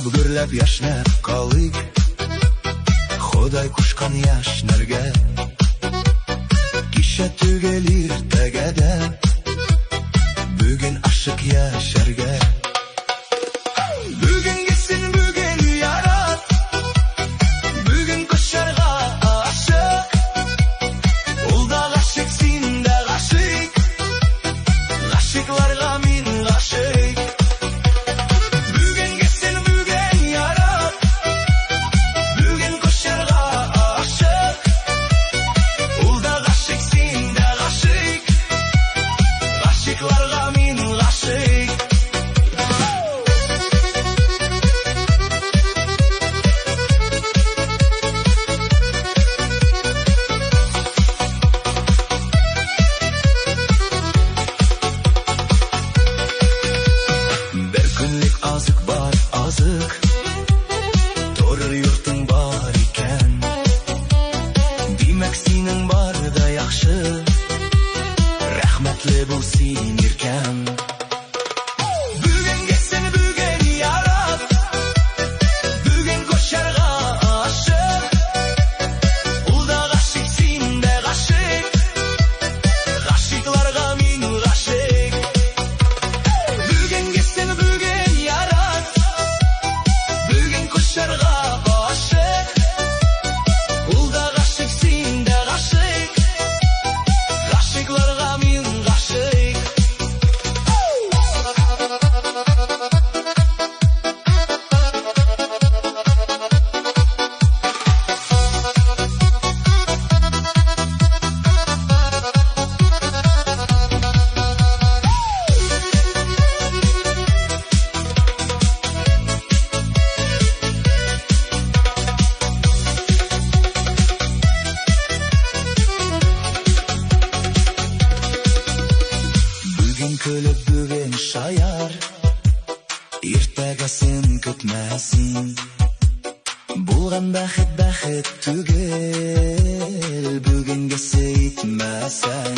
Гөрләп яшнәп калыйк, Ходай кушкан яшьләргә. Кичә түгел иртәгәдә, бүген ашык яшәргә. Бүгенгесен бүген ярат, бүген кошарга ашык. Ул да гашык, син дә гашык, гашыкларга мин гашык. Бүгенгесен бүген ярат, бүген кошарга ашык. Ул да гашык, син дә гашык, гашыкларга мин гашык. Бер көнлек азык бар, азык, торыр йортың бар икән. Димәк, синең бар да яхшы, рәхмәтле бул син иркәм. Бүгенгесен бүген ярат, бүген кошарга ашык. Ул да гашык, син дә гашык, гашыкларга мин гашык. Бүгенгесен бүген ярат, бүген кошарга ашык. Ул да гашык, син дә гашык, гашыкларга мин гашык. Бүген көлеп, бүген шаяр, иртәгәсен көтмәсен. Булган бәхет бәхет түгел, бүгенгесе итмәсәң.